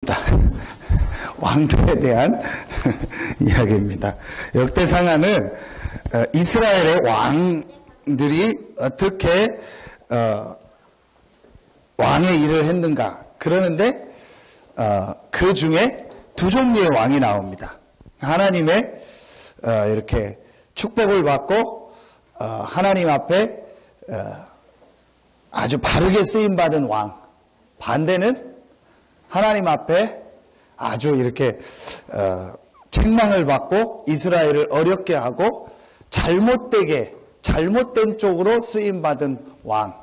이야기입니다. 왕들에 대한 이야기입니다. 역대상하는 이스라엘의 왕들이 어떻게 왕의 일을 했는가. 그러는데 그 중에 두 종류의 왕이 나옵니다. 하나님의 이렇게 축복을 받고 하나님 앞에 아주 바르게 쓰임받은 왕. 반대는 하나님 앞에 아주 이렇게 책망을 받고 이스라엘을 어렵게 하고 잘못된 쪽으로 쓰임받은 왕.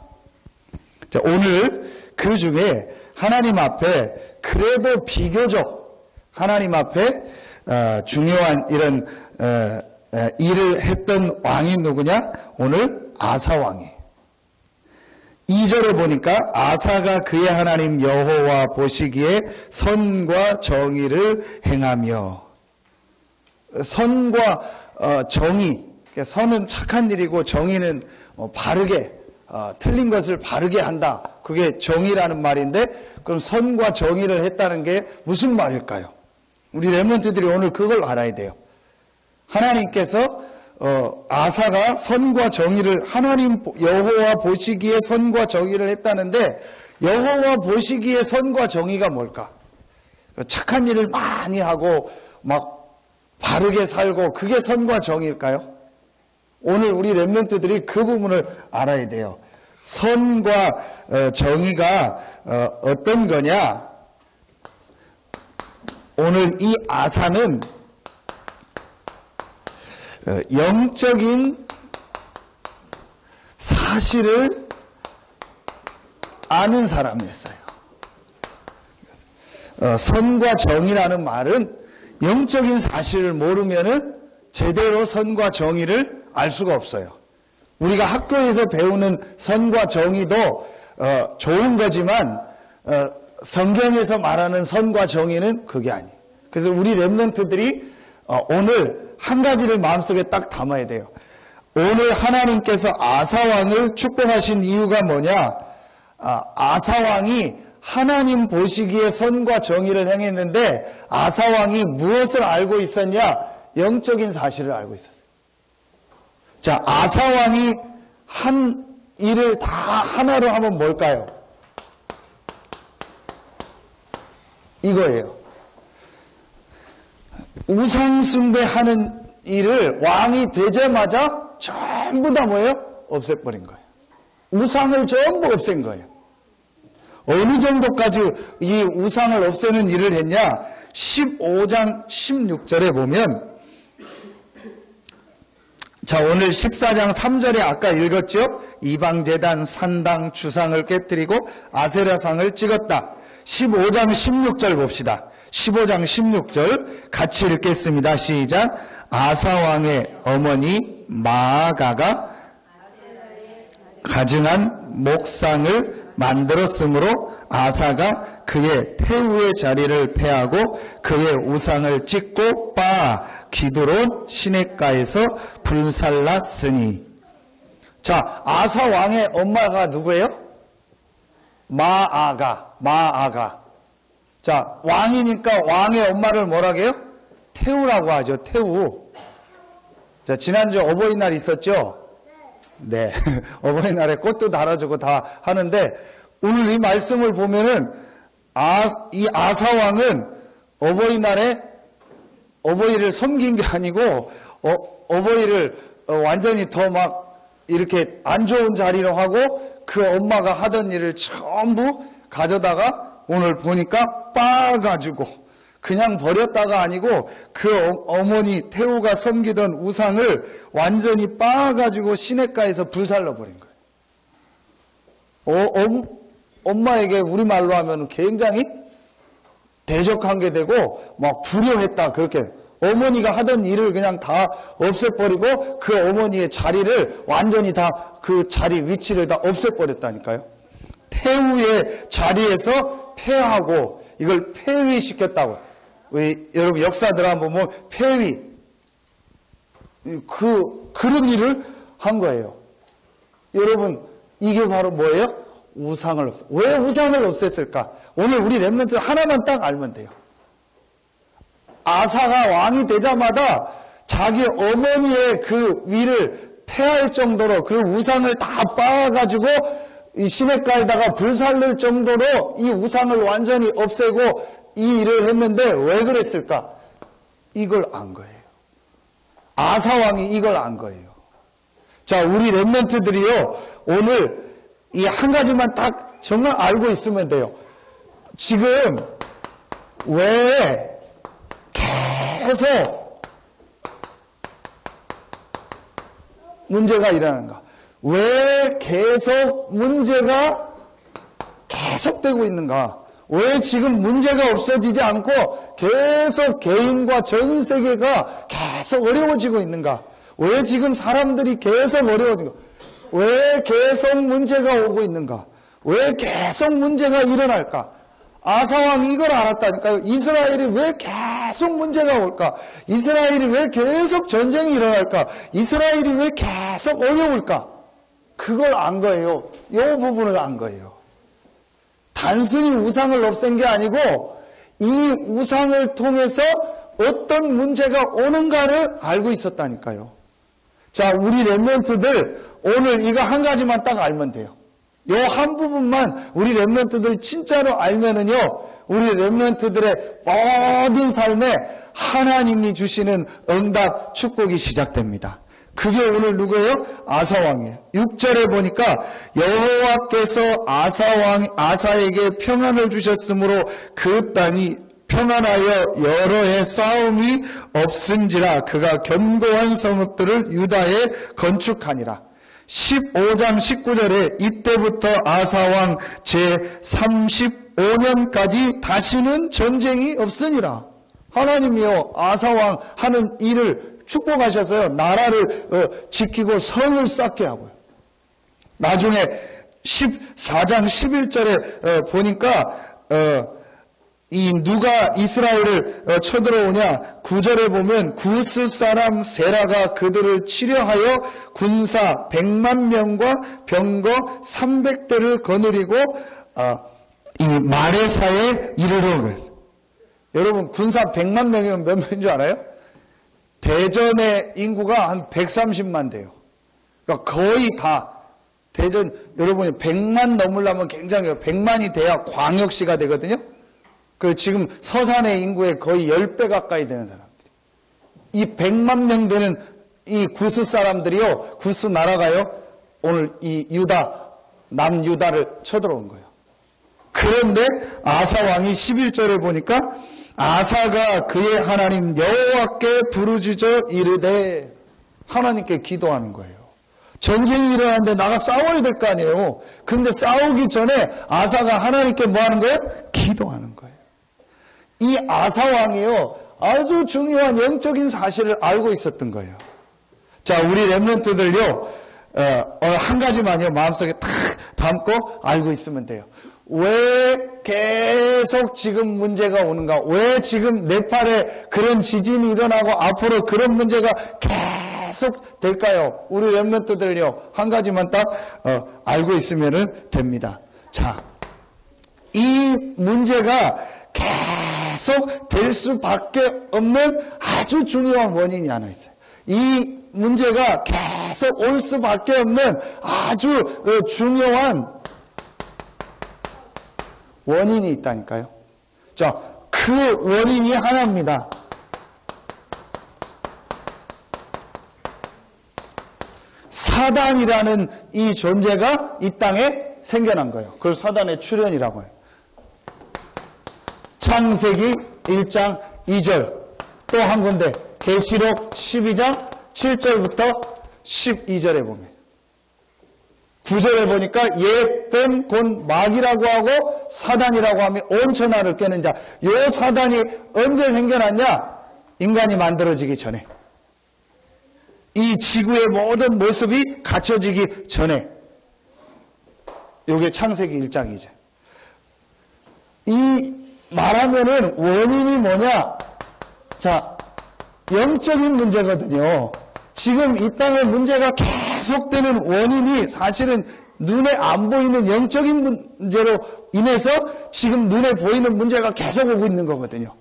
자, 오늘 그 중에 하나님 앞에 그래도 비교적 하나님 앞에 중요한 이런 일을 했던 왕이 누구냐? 오늘 아사 왕이에요. 2절에 보니까 아사가 그의 하나님 여호와 보시기에 선과 정의를 행하며, 선과 정의, 선은 착한 일이고 정의는 바르게 틀린 것을 바르게 한다. 그게 정의라는 말인데, 그럼 선과 정의를 했다는 게 무슨 말일까요? 우리 렘넌트들이 오늘 그걸 알아야 돼요. 하나님께서 아사가 선과 정의를, 하나님 여호와 보시기에 선과 정의를 했다는데, 여호와 보시기에 선과 정의가 뭘까? 착한 일을 많이 하고 막 바르게 살고 그게 선과 정의일까요? 오늘 우리 렘넌트들이 그 부분을 알아야 돼요. 선과 정의가 어떤 거냐? 오늘 이 아사는 영적인 사실을 아는 사람이었어요. 선과 정의라는 말은 영적인 사실을 모르면은 제대로 선과 정의를 알 수가 없어요. 우리가 학교에서 배우는 선과 정의도 좋은 거지만 성경에서 말하는 선과 정의는 그게 아니에요. 그래서 우리 렘넌트들이 오늘 한 가지를 마음속에 딱 담아야 돼요. 오늘 하나님께서 아사왕을 축복하신 이유가 뭐냐? 아사왕이 하나님 보시기에 선과 정의를 행했는데 아사왕이 무엇을 알고 있었냐? 영적인 사실을 알고 있었어요. 자, 아사왕이 한 일을 다 하나로 하면 뭘까요? 이거예요. 우상숭배하는 일을 왕이 되자마자 전부 다 뭐예요? 없애버린 거예요. 우상을 전부 없앤 거예요. 어느 정도까지 이 우상을 없애는 일을 했냐? 15장 16절에 보면, 자, 오늘 14장 3절에 아까 읽었죠? 이방제단, 산당, 주상을 깨뜨리고 아세라상을 찍었다. 15장 16절 봅시다. 15장 16절 같이 읽겠습니다. 시작. 아사왕의 어머니 마아가가 가증한 목상을 만들었으므로 아사가 그의 태우의 자리를 패하고 그의 우상을 찍고 빻아 기드론 시냇가에서 불살랐으니. 자, 아사 왕의 엄마가 누구예요? 마아가. 자, 왕이니까 왕의 엄마를 뭐라고 해요? 태우라고 하죠. 태우. 자, 지난주 어버이날 있었죠? 네. 어버이날에 꽃도 달아주고 다 하는데, 오늘 이 말씀을 보면은 이 아사왕은 어버이날에 어버이를 섬긴 게 아니고 어버이를 완전히 더 막 이렇게 안 좋은 자리로 하고 그 엄마가 하던 일을 전부 가져다가 오늘 보니까 빻아가지고 그냥 버렸다가 아니고 그 어머니 태우가 섬기던 우상을 완전히 빻아가지고 시냇가에서 불살라버린 거예요. 엄마에게 우리말로 하면 굉장히 대적한 게 되고 막 불효했다, 그렇게 어머니가 하던 일을 그냥 다 없애버리고 그 어머니의 자리를 완전히 다 그 자리 위치를 다 없애버렸다니까요. 태우의 자리에서 폐하고 이걸 폐위시켰다고. 여러분 역사 드라마 보면 폐위, 그런 일을 한 거예요. 여러분, 이게 바로 뭐예요? 왜 우상을 없앴을까? 오늘 우리 렘넌트 하나만 딱 알면 돼요. 아사가 왕이 되자마자 자기 어머니의 그 위를 폐할 정도로 그 우상을 다 빻아가지고 이 시냇가에다가 불살릴 정도로 이 우상을 완전히 없애고 이 일을 했는데 왜 그랬을까? 이걸 안 거예요. 아사 왕이 이걸 안 거예요. 자, 우리 렘넌트들이요, 오늘 이 한 가지만 딱 정말 알고 있으면 돼요. 지금 왜 계속 문제가 일어나는가? 왜 계속 문제가 계속되고 있는가? 왜 지금 문제가 없어지지 않고 계속 개인과 전 세계가 계속 어려워지고 있는가? 왜 지금 사람들이 계속 어려워지고, 왜 계속 문제가 오고 있는가? 왜 계속 문제가 일어날까? 아사왕이 이걸 알았다니까요. 이스라엘이 왜 계속 문제가 올까? 이스라엘이 왜 계속 전쟁이 일어날까? 이스라엘이 왜 계속 어려울까? 그걸 안 거예요. 이 부분을 안 거예요. 단순히 우상을 없앤 게 아니고 이 우상을 통해서 어떤 문제가 오는가를 알고 있었다니까요. 자, 우리 렘넌트들 오늘 이거 한 가지만 딱 알면 돼요. 요 한 부분만 우리 렘넌트들 진짜로 알면은요, 우리 렘넌트들의 모든 삶에 하나님이 주시는 응답 축복이 시작됩니다. 그게 오늘 누구예요? 아사왕이에요. 6절에 보니까 여호와께서 아사에게 평안을 주셨으므로 그 땅이 평안하여 여러 해 싸움이 없은지라 그가 견고한 성읍들을 유다에 건축하니라. 15장 19절에 이때부터 아사왕 제35년까지 다시는 전쟁이 없으니라. 하나님이요, 아사왕 하는 일을 축복하셔서요, 나라를 지키고 성을 쌓게 하고요. 나중에 14장 11절에 보니까 이 누가 이스라엘을 쳐들어오냐, 9절에 보면 구스 사람 세라가 그들을 치려하여 군사 100만 명과 병거 300대를 거느리고 이 마레사에 이르러 그랬어요. 여러분, 군사 100만 명이면 몇 명인 줄 알아요? 대전의 인구가 한 130만 돼요. 그러니까 거의 다 대전, 여러분이 100만 넘으려면 굉장해요. 100만이 돼야 광역시가 되거든요. 그 지금 서산의 인구의 거의 10배 가까이 되는 사람들이. 이 100만 명 되는 이 구스 사람들이요, 구스 나라가요, 오늘 이 남유다를 쳐들어온 거예요. 그런데 아사 왕이 11절에 보니까 아사가 그의 하나님 여호와께 부르짖어 이르되, 하나님께 기도하는 거예요. 전쟁이 일어나는데 나가 싸워야 될 거 아니에요. 그런데 싸우기 전에 아사가 하나님께 뭐 하는 거예요? 기도하는 거예요. 이 아사 왕이요, 아주 중요한 영적인 사실을 알고 있었던 거예요. 자, 우리 렘넌트들요, 한 가지만요, 마음속에 탁 담고 알고 있으면 돼요. 왜 계속 지금 문제가 오는가? 왜 지금 네팔에 그런 지진이 일어나고 앞으로 그런 문제가 계속 될까요? 우리 렘넌트들요, 한 가지만 딱 알고 있으면 됩니다. 자, 이 문제가 계속 될 수밖에 없는 아주 중요한 원인이 하나 있어요. 이 문제가 계속 올 수밖에 없는 아주 중요한 원인이 있다니까요. 자, 그 원인이 하나입니다. 사단이라는 이 존재가 이 땅에 생겨난 거예요. 그걸 사단의 출현이라고 해요. 창세기 1장 2절, 또 한 군데 계시록 12장 7절부터 12절에 보면, 9절에 보니까 옛뱀 곧 마귀라고 하고 사단이라고 하며 온 천하를 꿰는 자. 요 사단이 언제 생겨났냐? 인간이 만들어지기 전에, 이 지구의 모든 모습이 갖춰지기 전에. 요게 창세기 1장 2절. 이 말하면은 원인이 뭐냐? 자, 영적인 문제거든요. 지금 이 땅에 문제가 계속되는 원인이 사실은 눈에 안 보이는 영적인 문제로 인해서 지금 눈에 보이는 문제가 계속 오고 있는 거거든요.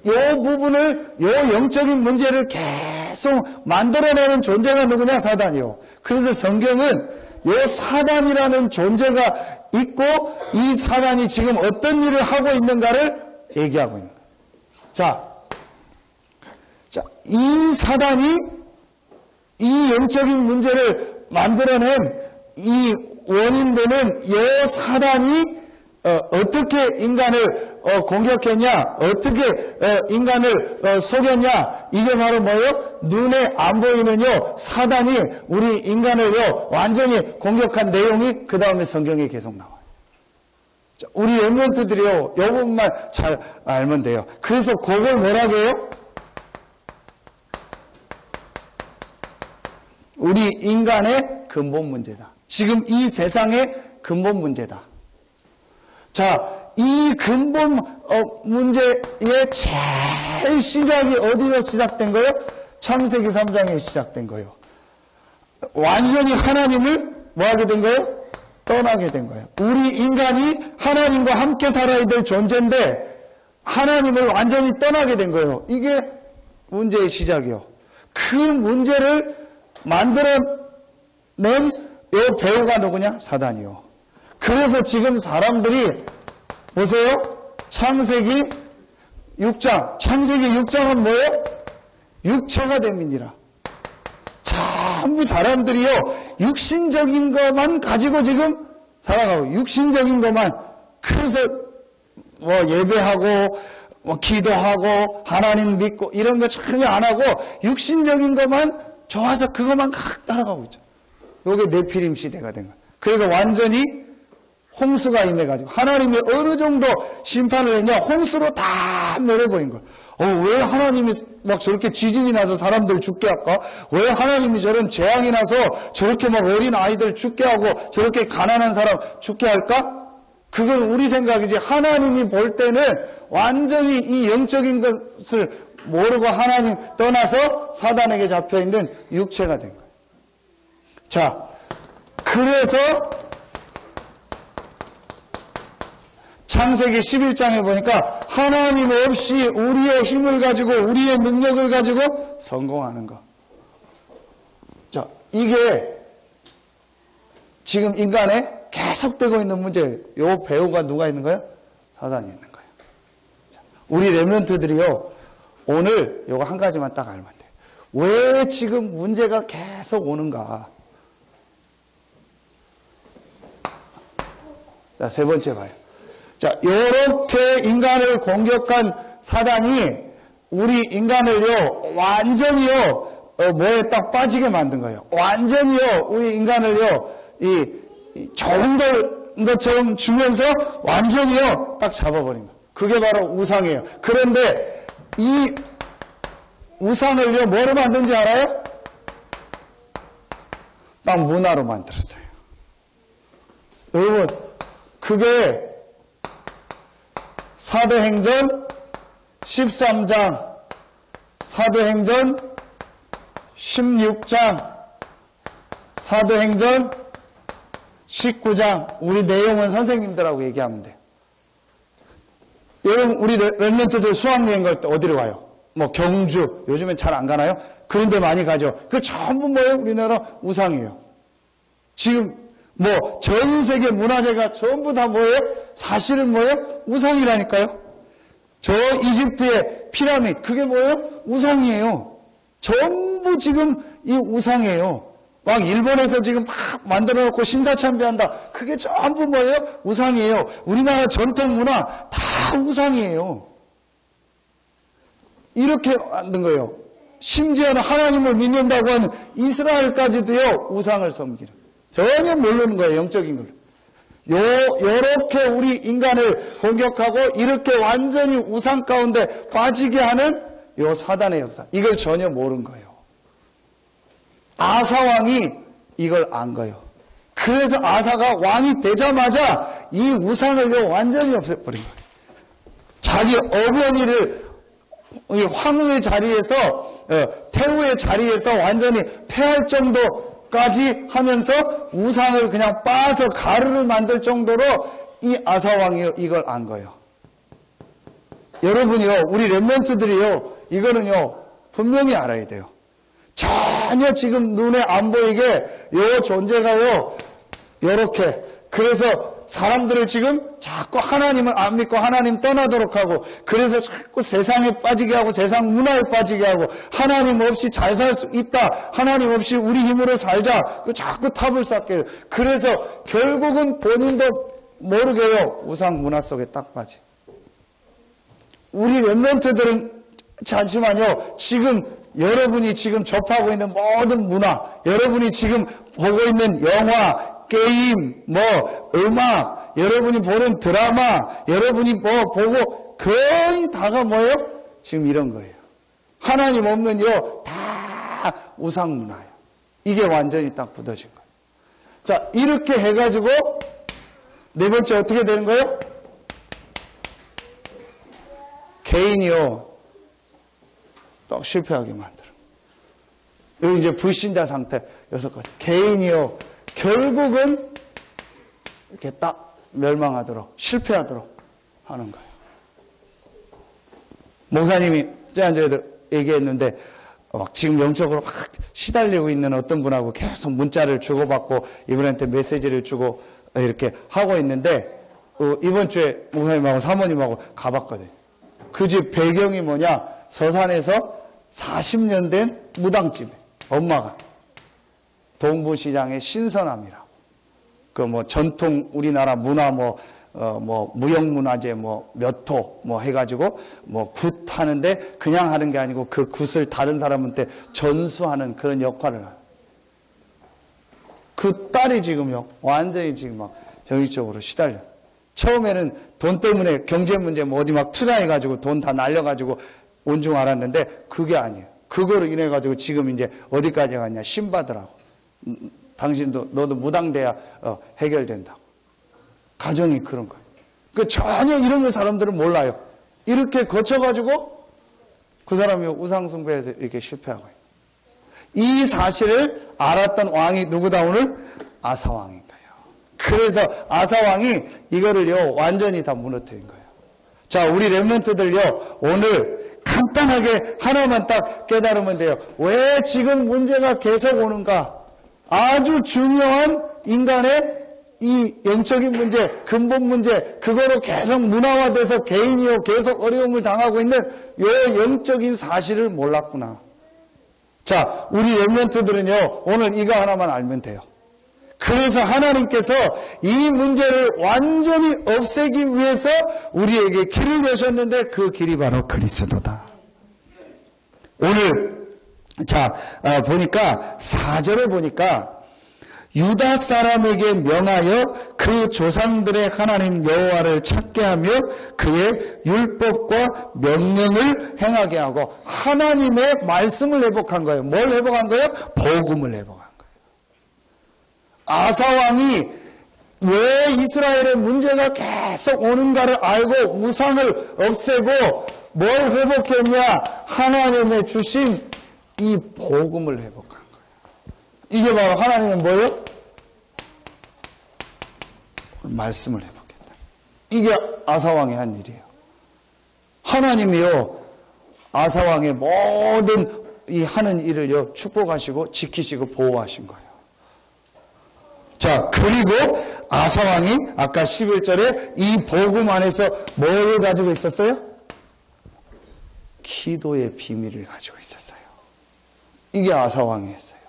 이 부분을, 이 영적인 문제를 계속 만들어내는 존재가 누구냐? 사단이요. 그래서 성경은 이 사단이라는 존재가 있고 이 사단이 지금 어떤 일을 하고 있는가를 얘기하고 있는 거예요. 자, 이 사단이 이 영적인 문제를 만들어낸 이 원인되는 이 사단이 어떻게 인간을 공격했냐, 어떻게 인간을 속였냐, 이게 바로 뭐예요? 눈에 안 보이는요, 사단이 우리 인간을요 완전히 공격한 내용이 그 다음에 성경에 계속 나와요. 자, 우리 렘넌트들이요 이 부분만 잘 알면 돼요. 그래서 그걸 뭐라고 해요? 우리 인간의 근본 문제다. 지금 이 세상의 근본 문제다. 자, 이 근본 문제의 제일 시작이 어디서 시작된 거예요? 창세기 3장에 시작된 거예요. 완전히 하나님을 뭐하게 된 거예요? 떠나게 된 거예요. 우리 인간이 하나님과 함께 살아야 될 존재인데 하나님을 완전히 떠나게 된 거예요. 이게 문제의 시작이요. 그 문제를 만들어낸 이 배우가 누구냐? 사단이요. 그래서 지금 사람들이 보세요. 창세기 6장. 창세기 6장은 뭐예요? 육체가 됨이니라. 전부 사람들이요. 육신적인 것만 가지고 지금 살아가고 육신적인 것만. 그래서 뭐 예배하고 뭐 기도하고 하나님 믿고 이런 거 전혀 안 하고 육신적인 것만 좋아서 그것만 각 따라가고 있죠. 이게 네피림 시대가 된 거예요. 그래서 완전히 홍수가 임해가지고 하나님이 어느 정도 심판을 했냐? 홍수로 다 내려버린 거예요. 왜 하나님이 막 저렇게 지진이 나서 사람들 죽게 할까? 왜 하나님이 저런 재앙이 나서 저렇게 막 어린 아이들 죽게 하고 저렇게 가난한 사람 죽게 할까? 그건 우리 생각이지. 하나님이 볼 때는 완전히 이 영적인 것을 모르고 하나님 떠나서 사단에게 잡혀있는 육체가 된 거예요. 자, 그래서 창세기 11장에 보니까 하나님 없이 우리의 힘을 가지고 우리의 능력을 가지고 성공하는 거. 자, 이게 지금 인간에 계속되고 있는 문제예요. 요 배우가 누가 있는 거예요? 사단이 있는 거예요. 자, 우리 렘넌트들이요. 오늘 요거 한 가지만 딱 알면 돼요. 왜 지금 문제가 계속 오는가? 자, 세 번째 봐요. 자, 요렇게 인간을 공격한 사단이 우리 인간을요, 완전히요, 뭐에 딱 빠지게 만든 거예요. 완전히요, 우리 인간을요, 좋은 것처럼 주면서 완전히요, 딱 잡아버린 거예요. 그게 바로 우상이에요. 그런데 이 우상을요, 뭐로 만든지 알아요? 딱 문화로 만들었어요. 여러분, 그게 사도행전 13장, 사도행전 16장, 사도행전 19장, 우리 내용은 선생님들하고 얘기하면 돼요. 여러분, 우리 렘넌트들 수학여행 갈 때 어디로 가요? 뭐 경주, 요즘엔 잘 안 가나요? 그런 데 많이 가죠. 그 전부 뭐예요? 우리나라 우상이에요. 지금 뭐 전 세계 문화재가 전부 다 뭐예요? 사실은 뭐예요? 우상이라니까요. 저 이집트의 피라미드, 그게 뭐예요? 우상이에요. 전부 지금 이 우상이에요. 막 일본에서 지금 막 만들어 놓고 신사참배한다. 그게 전부 뭐예요? 우상이에요. 우리나라 전통 문화 다 우상이에요. 이렇게 만든 거예요. 심지어는 하나님을 믿는다고 하는 이스라엘까지도요, 우상을 섬기는. 전혀 모르는 거예요, 영적인 걸. 요렇게 우리 인간을 공격하고 이렇게 완전히 우상 가운데 빠지게 하는 요 사단의 역사. 이걸 전혀 모르는 거예요. 아사왕이 이걸 안 거예요. 그래서 아사가 왕이 되자마자 이 우상을요, 완전히 없애버린 거예요. 자기 어머니를 이 황후의 자리에서, 태후의 자리에서 완전히 폐할 정도까지 까지 하면서 우상을 그냥 빻아서 가루를 만들 정도로 이 아사왕이 이걸 안 거예요. 여러분이요, 우리 렘넌트들이요, 이거는요 분명히 알아야 돼요. 전혀 지금 눈에 안 보이게 요 존재가요 요렇게, 그래서 사람들을 지금 자꾸 하나님을 안 믿고 하나님 떠나도록 하고, 그래서 자꾸 세상에 빠지게 하고 세상 문화에 빠지게 하고, 하나님 없이 잘 살 수 있다, 하나님 없이 우리 힘으로 살자, 자꾸 탑을 쌓게 해요. 그래서 결국은 본인도 모르게요 우상 문화 속에 딱 빠지. 우리 렘넌트들은 잠시만요, 지금 여러분이 지금 접하고 있는 모든 문화, 여러분이 지금 보고 있는 영화, 게임, 음악, 여러분이 보는 드라마, 여러분이 보고 거의 다가 뭐예요? 지금 이런 거예요. 하나님 없는요 다 우상 문화예요. 이게 완전히 딱 굳어진 거예요. 자, 이렇게 해가지고 네 번째 어떻게 되는 거예요? 개인이요 딱 실패하게 만들어. 여기 이제 불신자 상태 6가지. 개인이요 결국은 이렇게 딱 멸망하도록, 실패하도록 하는 거예요. 목사님이 제안저에도 얘기했는데 막 지금 영적으로 막 시달리고 있는 어떤 분하고 계속 문자를 주고받고 이분한테 메시지를 주고 이렇게 하고 있는데, 이번 주에 목사님하고 사모님하고 가봤거든요. 그 집 배경이 뭐냐, 서산에서 40년 된 무당집에 엄마가 동부시장의 신선함이라고, 전통 우리나라 문화 무형문화재 몇 호 해가지고 굿 하는데 그냥 하는 게 아니고 그 굿을 다른 사람한테 전수하는 그런 역할을 하는. 그 딸이 지금요 완전히 지금 막 정신적으로 시달려. 처음에는 돈 때문에 경제 문제 어디 막 투자해가지고 돈 다 날려가지고 온 줄 알았는데 그게 아니에요. 그거로 인해가지고 지금 이제 어디까지 갔냐, 신받으라고. 당신도 너도 무당돼야 해결된다고. 가정이 그런 거예요. 전혀 이런 걸 사람들은 몰라요. 이렇게 거쳐가지고 그 사람이 우상숭배에서 이렇게 실패하고 있어요. 이 사실을 알았던 왕이 누구다 오늘? 아사왕인 거예요. 그래서 아사왕이 이거를요 완전히 다 무너뜨린 거예요. 자, 우리 렘넌트들요 오늘 간단하게 하나만 딱 깨달으면 돼요. 왜 지금 문제가 계속 오는가? 아주 중요한 인간의 이 영적인 문제, 근본 문제, 그거로 계속 문화화돼서 개인이요 계속 어려움을 당하고 있는 요 영적인 사실을 몰랐구나. 자, 우리 렘넌트들은요 오늘 이거 하나만 알면 돼요. 그래서 하나님께서 이 문제를 완전히 없애기 위해서 우리에게 길을 여셨는데 그 길이 바로 그리스도다. 오늘 보니까 4절에 보니까 유다 사람에게 명하여 그 조상들의 하나님 여호와를 찾게 하며 그의 율법과 명령을 행하게 하고, 하나님의 말씀을 회복한 거예요. 뭘 회복한 거예요? 복음을 회복한 거예요. 아사왕이 왜 이스라엘의 문제가 계속 오는가를 알고 우상을 없애고 뭘 회복했냐? 하나님의 주신 이 복음을 회복한 거예요. 이게 바로 하나님의 뭐예요? 말씀을 회복했다. 이게 아사왕이 한 일이에요. 하나님이요 아사왕의 모든 이 하는 일을요 축복하시고 지키시고 보호하신 거예요. 자, 그리고 아사왕이 아까 11절에 이 복음 안에서 뭘 가지고 있었어요? 기도의 비밀을 가지고 있었어요. 이게 아사왕이 했어요.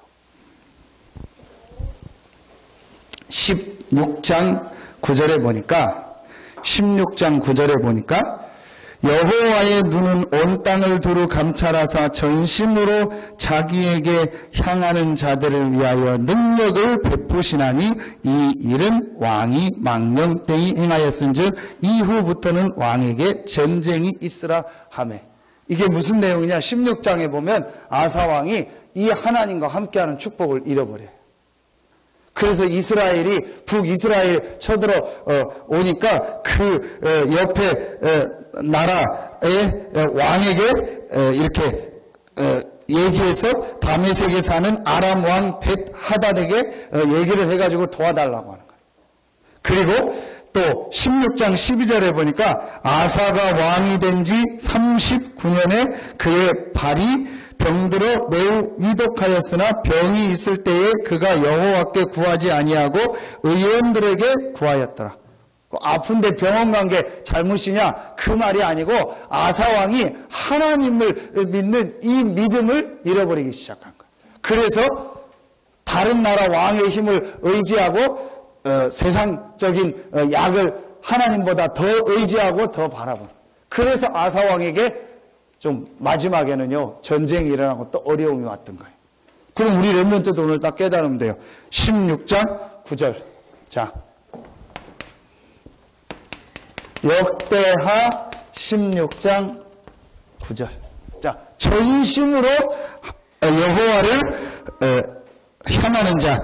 16장 9절에 보니까 여호와의 눈은 온 땅을 두루 감찰하사 전심으로 자기에게 향하는 자들을 위하여 능력을 베푸시나니 이 일은 왕이 망령되이 행하였은즉 이후부터는 왕에게 전쟁이 있으라 하매. 이게 무슨 내용이냐? 16장에 보면 아사왕이 이 하나님과 함께하는 축복을 잃어버려요. 그래서 이스라엘이 북이스라엘 쳐들어 오니까 그 옆에 나라의 왕에게 이렇게 얘기해서 다메섹에 사는 아람 왕 벳 하닷에게 얘기를 해가지고 도와달라고 하는 거예요. 그리고 또 16장 12절에 보니까 아사가 왕이 된 지 39년에 그의 발이 병들어 매우 위독하였으나 병이 있을 때에 그가 여호와께 구하지 아니하고 의원들에게 구하였더라. 아픈데 병원 간 게 잘못이냐? 그 말이 아니고 아사왕이 하나님을 믿는 이 믿음을 잃어버리기 시작한 거예요. 그래서 다른 나라 왕의 힘을 의지하고 세상적인 약을 하나님보다 더 의지하고 더 바라보는. 그래서 아사왕에게 좀 마지막에는요 전쟁이 일어나고 또 어려움이 왔던 거예요. 그럼 우리 렘넌트도 오늘 딱 깨달으면 돼요. 16장 9절. 자, 역대하 16장 9절. 자, 전심으로 여호와를 향하는 자,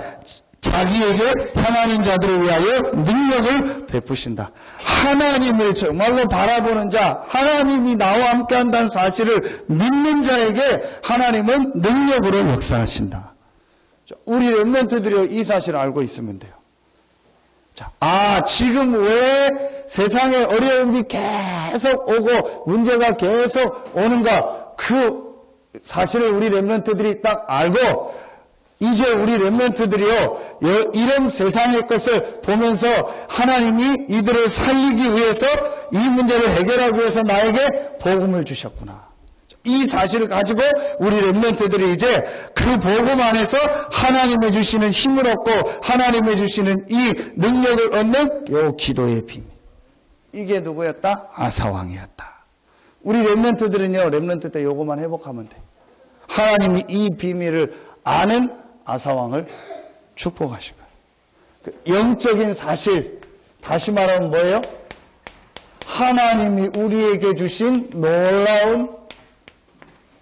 자기에게 향하는 자들을 위하여 능력을 베푸신다. 하나님을 정말로 바라보는 자, 하나님이 나와 함께 한다는 사실을 믿는 자에게 하나님은 능력으로 역사하신다. 우리 렘넌트들이 이 사실을 알고 있으면 돼요. 자, 지금 왜 세상에 어려움이 계속 오고 문제가 계속 오는가, 그 사실을 우리 렘넌트들이 딱 알고 이제 우리 렘넌트들이요 이런 세상의 것을 보면서 하나님이 이들을 살리기 위해서 이 문제를 해결하기 위해서 나에게 복음을 주셨구나. 이 사실을 가지고 우리 렘넌트들이 이제 그 복음 안에서 하나님이 주시는 힘을 얻고 하나님이 주시는 이 능력을 얻는 요 기도의 비밀. 이게 누구였다? 아사왕이었다. 우리 렘넌트들은요 렘넌트 때 요거만 회복하면 돼. 하나님이 이 비밀을 아는 아사왕을 축복하신 거예요. 영적인 사실, 다시 말하면 뭐예요? 하나님이 우리에게 주신 놀라운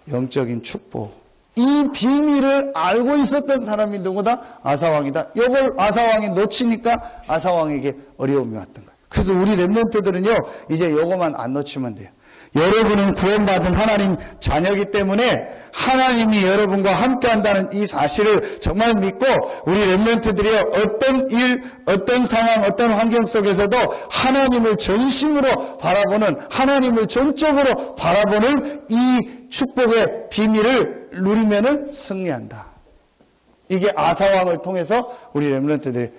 영적인 축복. 이 비밀을 알고 있었던 사람이 누구다? 아사왕이다. 이걸 아사왕이 놓치니까 아사왕에게 어려움이 왔던 거예요. 그래서 우리 렘넌트들은요 이제 이거만 안 놓치면 돼요. 여러분은 구원받은 하나님 자녀이기 때문에 하나님이 여러분과 함께한다는 이 사실을 정말 믿고 우리 렘넌트들이 어떤 일, 어떤 상황, 어떤 환경 속에서도 하나님을 전심으로 바라보는, 하나님을 전적으로 바라보는 이 축복의 비밀을 누리면은 승리한다. 이게 아사왕을 통해서 우리 렘넌트들이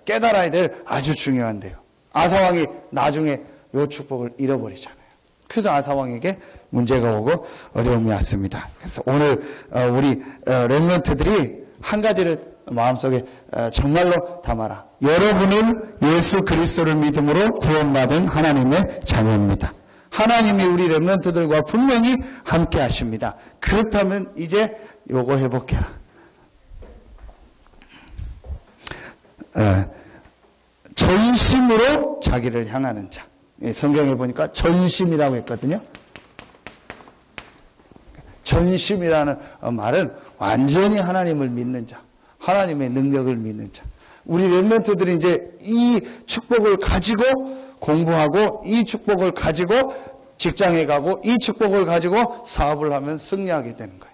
깨달아야 될 아주 중요한데요. 아사왕이 나중에 이 축복을 잃어버리잖아요. 그래서 아사왕에게 문제가 오고 어려움이 왔습니다. 그래서 오늘 우리 렘넌트들이 한 가지를 마음속에 정말로 담아라. 여러분은 예수 그리스도를 믿음으로 구원받은 하나님의 자녀입니다. 하나님이 우리 렘넌트들과 분명히 함께 하십니다. 그렇다면 이제 요거 회복해라. 전심으로 자기를 향하는 자. 성경에 보니까 전심이라고 했거든요. 전심이라는 말은 완전히 하나님을 믿는 자, 하나님의 능력을 믿는 자. 우리 렘넌트들이 이제 이 축복을 가지고 공부하고 이 축복을 가지고 직장에 가고 이 축복을 가지고 사업을 하면 승리하게 되는 거예요.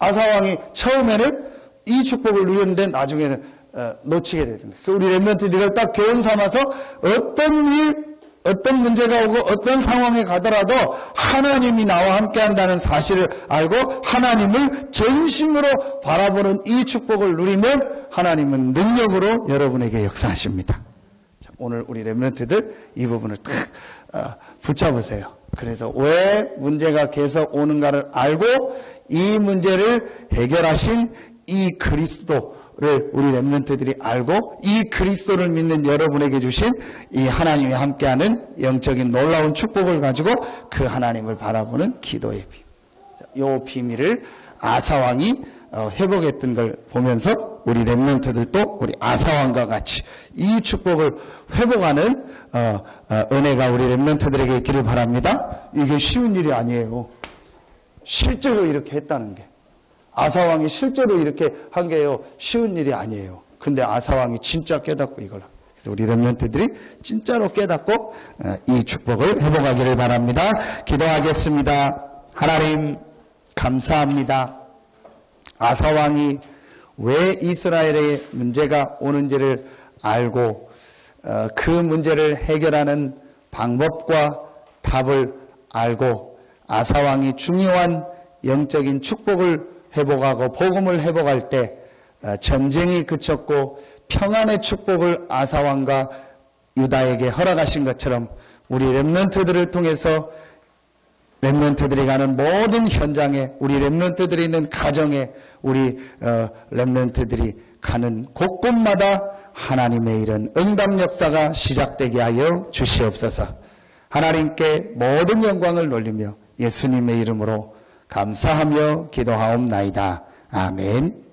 아사왕이 처음에는 이 축복을 누렸는데 나중에는 놓치게 되는 거예요. 우리 렘넌트들을 딱 교훈 삼아서 어떤 일, 어떤 문제가 오고 어떤 상황에 가더라도 하나님이 나와 함께 한다는 사실을 알고 하나님을 전심으로 바라보는 이 축복을 누리면 하나님은 능력으로 여러분에게 역사하십니다. 자, 오늘 우리 렘넌트들 이 부분을 딱 붙잡으세요. 그래서 왜 문제가 계속 오는가를 알고 이 문제를 해결하신 이 그리스도를 우리 렘넌트들이 알고 이 그리스도를 믿는 여러분에게 주신 이 하나님이 함께하는 영적인 놀라운 축복을 가지고 그 하나님을 바라보는 기도의 비밀. 이 비밀을 아사왕이 회복했던 걸 보면서 우리 렘넌트들도 우리 아사왕과 같이 이 축복을 회복하는 은혜가 우리 렘넌트들에게 있기를 바랍니다. 이게 쉬운 일이 아니에요. 실제로 이렇게 했다는 게. 아사왕이 실제로 이렇게 한 게요, 쉬운 일이 아니에요. 근데 아사왕이 진짜 깨닫고 이걸. 그래서 우리 렘넌트들이 진짜로 깨닫고 이 축복을 회복하기를 바랍니다. 기도하겠습니다. 하나님, 감사합니다. 아사왕이 왜 이스라엘의 문제가 오는지를 알고 그 문제를 해결하는 방법과 답을 알고 아사왕이 중요한 영적인 축복을 회복하고 복음을 회복할 때 전쟁이 그쳤고 평안의 축복을 아사왕과 유다에게 허락하신 것처럼 우리 렘넌트들을 통해서 렘넌트들이 가는 모든 현장에, 우리 렘넌트들이 있는 가정에, 우리 렘넌트들이 가는 곳곳마다 하나님의 이런 응답 역사가 시작되게 하여 주시옵소서. 하나님께 모든 영광을 돌리며 예수님의 이름으로 감사하며 기도하옵나이다. 아멘.